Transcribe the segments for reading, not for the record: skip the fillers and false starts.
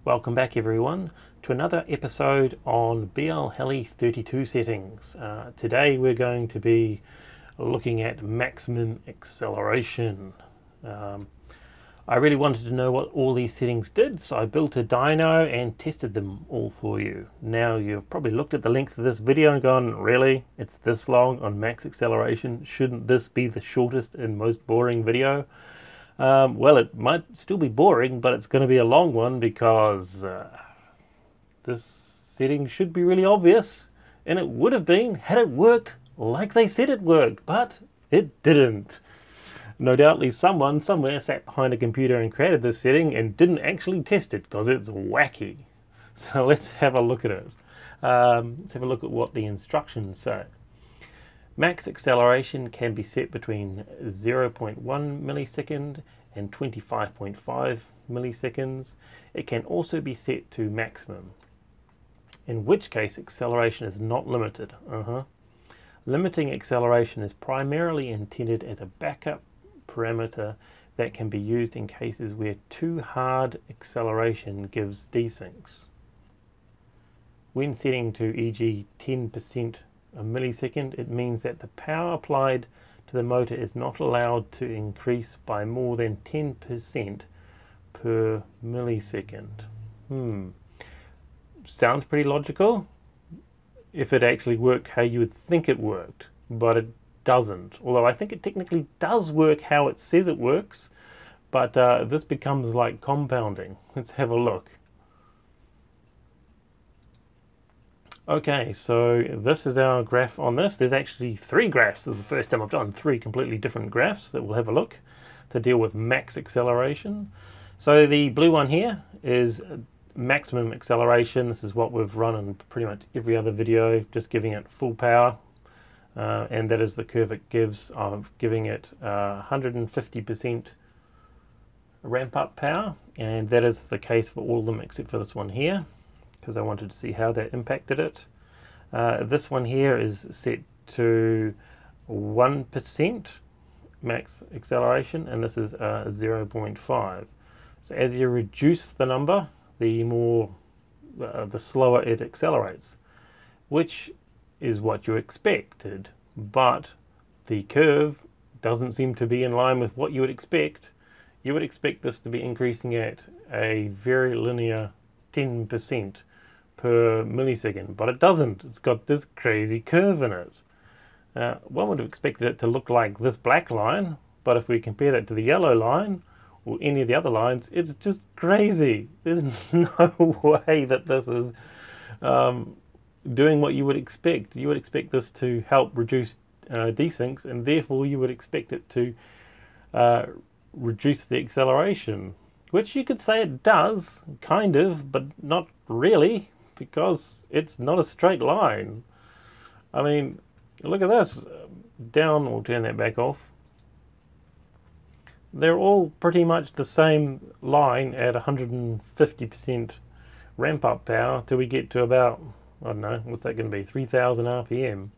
Welcome back everyone to another episode on BL Heli 32 settings. Today we're going to be looking at maximum acceleration. I really wanted to know what all these settings did, so I built a dyno and tested them all for you. Now you've probably looked at the length of this video and gone, really? It's this long on max acceleration? Shouldn't this be the shortest and most boring video? Well, it might still be boring, but it's going to be a long one because this setting should be really obvious, and it would have been had it worked like they said it worked, but it didn't. No doubtly someone somewhere sat behind a computer and created this setting and didn't actually test it because it's wacky. So let's have a look at it. Let's have a look at what the instructions say. Max acceleration can be set between 0.1 millisecond and 25.5 milliseconds. It can also be set to maximum, in which case acceleration is not limited. Limiting acceleration is primarily intended as a backup parameter that can be used in cases where too hard acceleration gives desyncs. When setting to e.g. 10% a millisecond, it means that the power applied to the motor is not allowed to increase by more than 10% per millisecond. Sounds pretty logical if it actually worked how you would think it worked, but it doesn't. Although I think it technically does work how it says it works, but this becomes like compounding. Let's have a look. Okay, so this is our graph on this. There's actually three graphs. This is the first time I've done three completely different graphs that we'll have a look to deal with max acceleration. So the blue one here is maximum acceleration. This is what we've run in pretty much every other video, just giving it full power. And that is the curve it gives. I'm giving it 150% ramp up power, and that is the case for all of them except for this one here, because I wanted to see how that impacted it. This one here is set to 1% max acceleration, and this is 0.5. So as you reduce the number, the slower it accelerates, which is what you expected, but the curve doesn't seem to be in line with what you would expect. You would expect this to be increasing at a very linear 10% per millisecond, but it doesn't. It's got this crazy curve in it. One would have expected it to look like this black line, but if we compare that to the yellow line or any of the other lines, it's just crazy. There's no way that this is doing what you would expect. You would expect this to help reduce desyncs, and therefore you would expect it to reduce the acceleration, which you could say it does, kind of, but not really, because it's not a straight line. I mean, look at this. Down, we'll turn that back off. They're all pretty much the same line at 150% ramp up power till we get to about, I don't know, what's that going to be, 3000 RPM,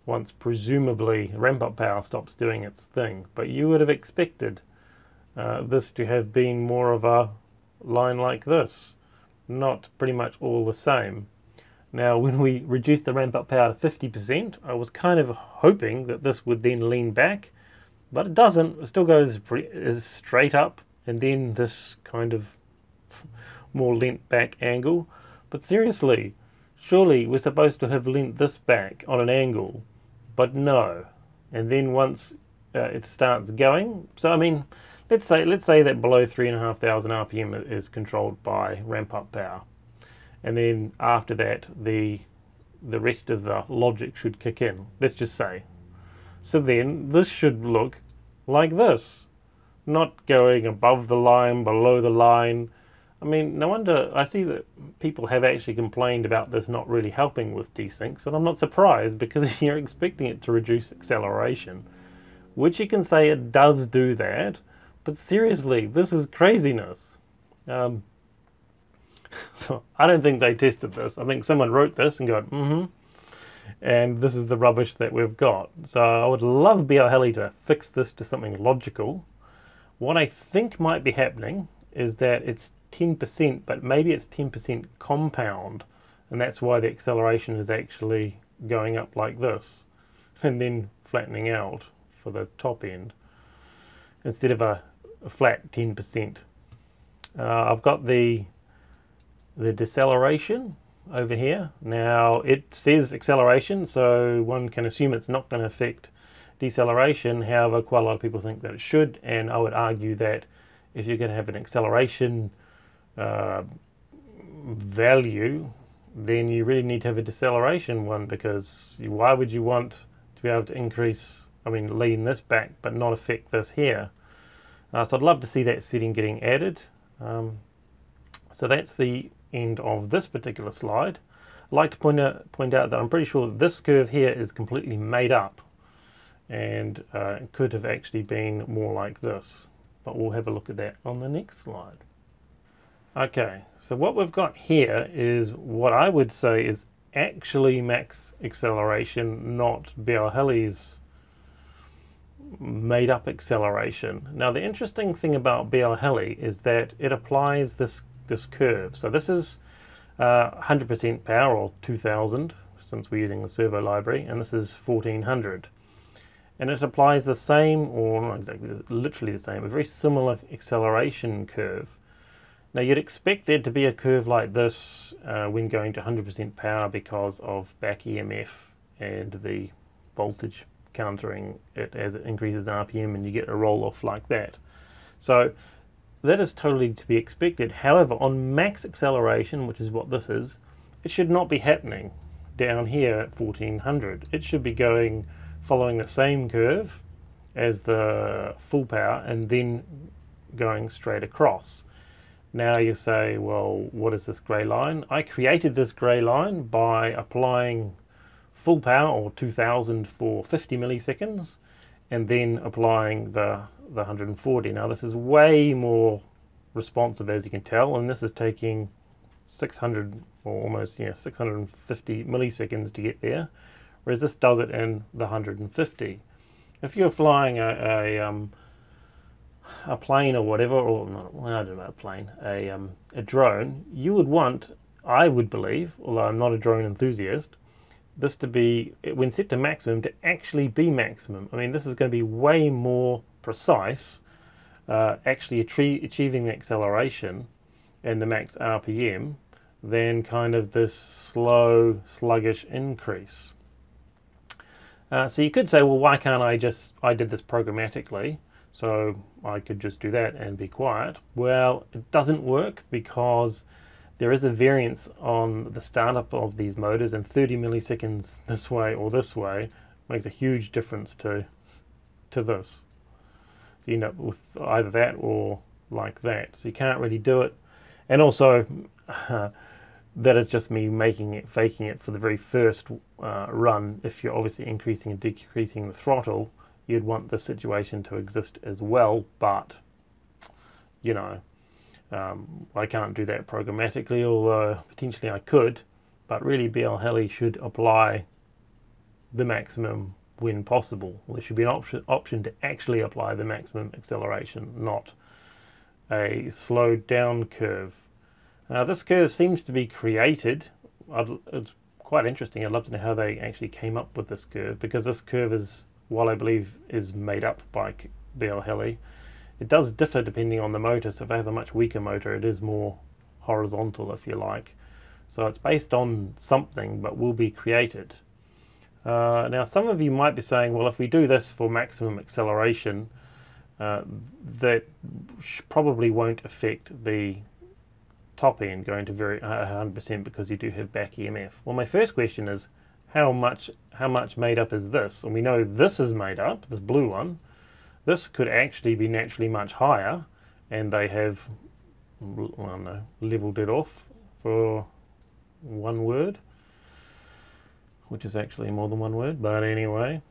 once presumably ramp up power stops doing its thing. But you would have expected this to have been more of a line like this, not pretty much all the same. Now when we reduced the ramp up power to 50%, I was kind of hoping that this would then lean back, but it doesn't. It still goes straight up, and then this kind of more leant back angle. But seriously, surely we're supposed to have leant this back on an angle, but no. And then once it starts going, so I mean, let's say that below 3,500 RPM is controlled by ramp up power, and then after that the rest of the logic should kick in. Let's just say. So then this should look like this, not going above the line, below the line. I mean, no wonder. I see that people have actually complained about this not really helping with desyncs, and I'm not surprised, because you're expecting it to reduce acceleration, which you can say it does do that, but seriously, this is craziness. So I don't think they tested this. I think someone wrote this and got, and this is the rubbish that we've got. So I would love BL Heli to fix this to something logical. What I think might be happening is that it's 10%, but maybe it's 10% compound, and that's why the acceleration is actually going up like this and then flattening out for the top end instead of a flat 10%. I've got the deceleration over here. Now it says acceleration, so one can assume it's not going to affect deceleration. However, quite a lot of people think that it should, and I would argue that if you're going to have an acceleration value, then you really need to have a deceleration one, because why would you want to be able to increase, lean this back but not affect this here? So I'd love to see that setting getting added. So that's the end of this particular slide. I'd like to point out that I'm pretty sure this curve here is completely made up, and it could have actually been more like this, but we'll have a look at that on the next slide. Okay, so what we've got here is what I would say is actually max acceleration, not Bialhelli's made up acceleration. Now the interesting thing about Bialhelli is that it applies this curve. So this is 100% power, or 2000 since we're using the servo library, and this is 1400. And it applies the same, or not exactly, literally the same, a very similar acceleration curve. Now you'd expect there to be a curve like this when going to 100% power because of back EMF and the voltage countering it as it increases RPM, and you get a roll off like that. So that is totally to be expected. However, on max acceleration, which is what this is, it should not be happening down here at 1400. It should be going following the same curve as the full power and then going straight across. Now you say, well, what is this grey line? I created this grey line by applying full power, or 2000 for 50 milliseconds, and then applying the 140. Now this is way more responsive, as you can tell, and this is taking 600 or almost 650 milliseconds to get there, whereas this does it in the 150. If you're flying a plane or whatever, or not, I don't know, a plane, a drone, you would want, I would believe, although I'm not a drone enthusiast, this to be, when set to maximum, to actually be maximum. This is going to be way more precise, actually achieving the acceleration and the max RPM than kind of this slow, sluggish increase. So you could say, well, why can't I did this programmatically, so I could just do that and be quiet. Well, it doesn't work, because there is a variance on the startup of these motors, and 30 milliseconds this way or this way makes a huge difference to this. So you end up with either that or like that. So you can't really do it. And also, that is just me faking it for the very first run. If you're obviously increasing and decreasing the throttle, you'd want this situation to exist as well, but I can't do that programmatically, although potentially I could. But really, Bialhelli should apply the maximum when possible. There should be an option to actually apply the maximum acceleration, not a slowed down curve. This curve seems to be created. It's quite interesting. I'd love to know how they actually came up with this curve, because this curve is, while I believe is made up by Bialhelli, it does differ depending on the motor. So if I have a much weaker motor, it is more horizontal, if you like. So it's based on something, but will be created. Now some of you might be saying, well, if we do this for maximum acceleration, that probably won't affect the top end going to 100%, because you do have back EMF. Well, my first question is, how much made up is this? And we know this is made up, this blue one. This could actually be naturally much higher, and they have, I don't know, leveled it off for one word, which is actually more than one word, but anyway.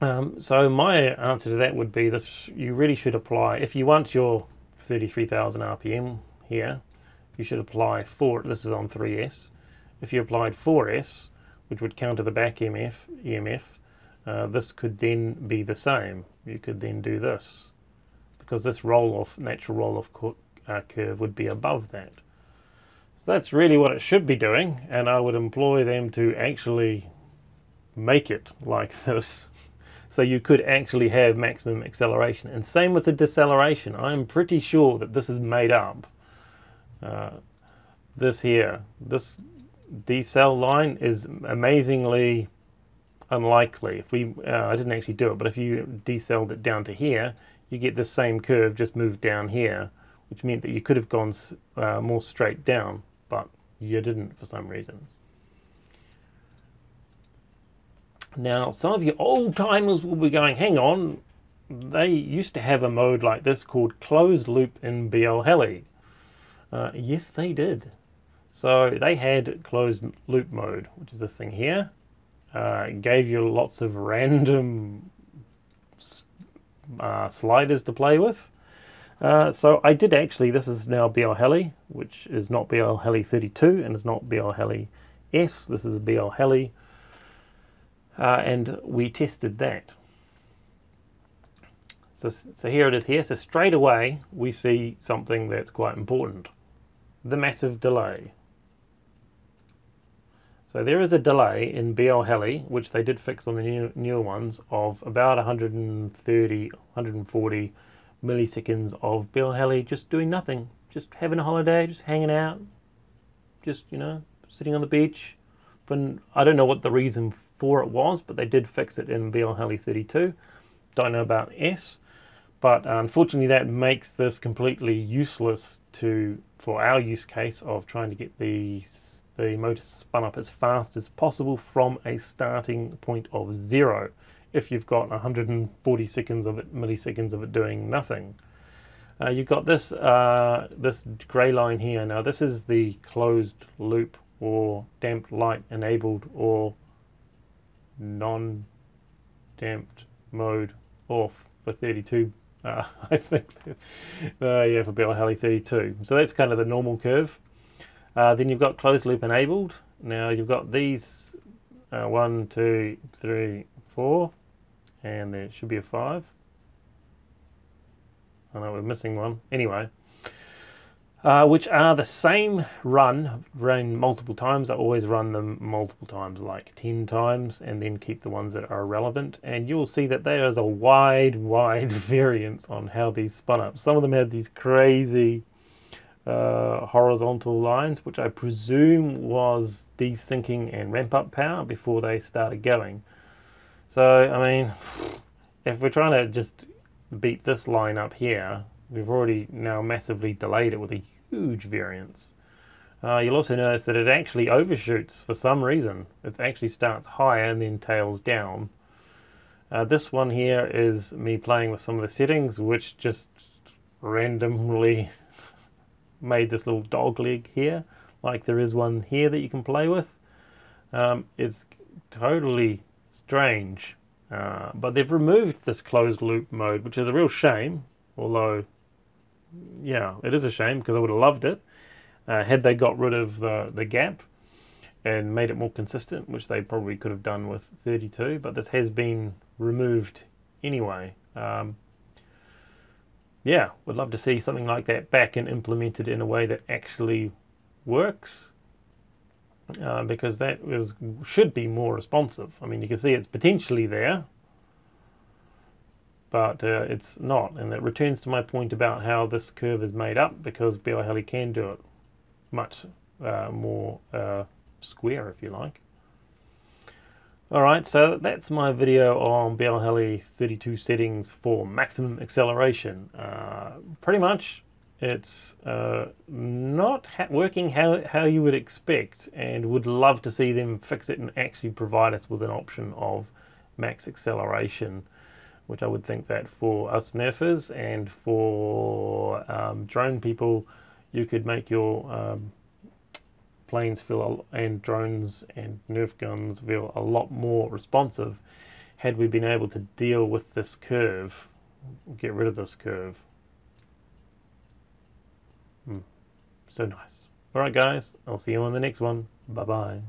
So my answer to that would be this: you really should apply, if you want your 33,000 RPM here, you should apply 4, this is on 3S. If you applied 4S, which would counter the back EMF, this could then be the same. You could then do this, because this natural roll-off curve would be above that. So that's really what it should be doing, and I would employ them to actually make it like this. So you could actually have maximum acceleration. And same with the deceleration. I'm pretty sure that this is made up. This here, this decel line is amazingly unlikely. If we, I didn't actually do it, but if you decelled it down to here, you get the same curve just moved down here, which meant that you could have gone more straight down, but you didn't for some reason. Now, some of you old timers will be going, hang on, they used to have a mode like this called closed loop in BL Heli. Yes, they did. So they had closed loop mode, which is this thing here. It gave you lots of random sliders to play with. So I did actually, this is now BL Heli, which is not BL Heli 32 and it's not BL Heli S. This is BL Heli. And we tested that. So here it is here. So straight away we see something that's quite important. The massive delay. So there is a delay in BL Heli, which they did fix on the newer ones, of about 130, 140 milliseconds of BL Heli just doing nothing. Just having a holiday, just hanging out, just, you know, sitting on the beach. But I don't know what the reason for it was, but they did fix it in BL Heli 32. Don't know about S, but unfortunately that makes this completely useless for our use case of trying to get the motor spun up as fast as possible from a starting point of 0. If you've got 140 milliseconds of it doing nothing, you've got this this grey line here. Now this is the closed loop or damped light enabled or non-damped mode off for 32. I think, yeah, for BL Heli 32. So that's kind of the normal curve. Then you've got closed loop enabled. Now you've got these 1, 2, 3, 4, and there should be a 5. I know we're missing one. Anyway, which are the same run multiple times. I always run them multiple times, like 10 times, and then keep the ones that are relevant. And you'll see that there is a wide variance on how these spun up. Some of them have these crazy horizontal lines, which I presume was desyncing and ramp up power before they started going. So, I mean, if we're trying to just beat this line up here, we've already now massively delayed it with a huge variance. You'll also notice that it actually overshoots for some reason. It actually starts higher and then tails down. This one here is me playing with some of the settings, which just randomly made this little dog leg here, like there is one here that you can play with. It's totally strange, but they've removed this closed loop mode, which is a real shame, although yeah, it is a shame because I would have loved it had they got rid of the gap and made it more consistent, which they probably could have done with 32, but this has been removed anyway. Yeah, would love to see something like that back and implemented in a way that actually works, because that should be more responsive. I mean, you can see it's potentially there, but it's not, and it returns to my point about how this curve is made up, because BL Heli can do it much more square, if you like. Alright, so that's my video on BL Heli 32 settings for maximum acceleration. Pretty much it's not working how you would expect, and would love to see them fix it and actually provide us with an option of max acceleration, which I would think that for us nerfers and for drone people, you could make your planes feel, and drones and Nerf guns feel a lot more responsive had we been able to deal with this curve, get rid of this curve. So nice. Alright guys, I'll see you on the next one. Bye bye.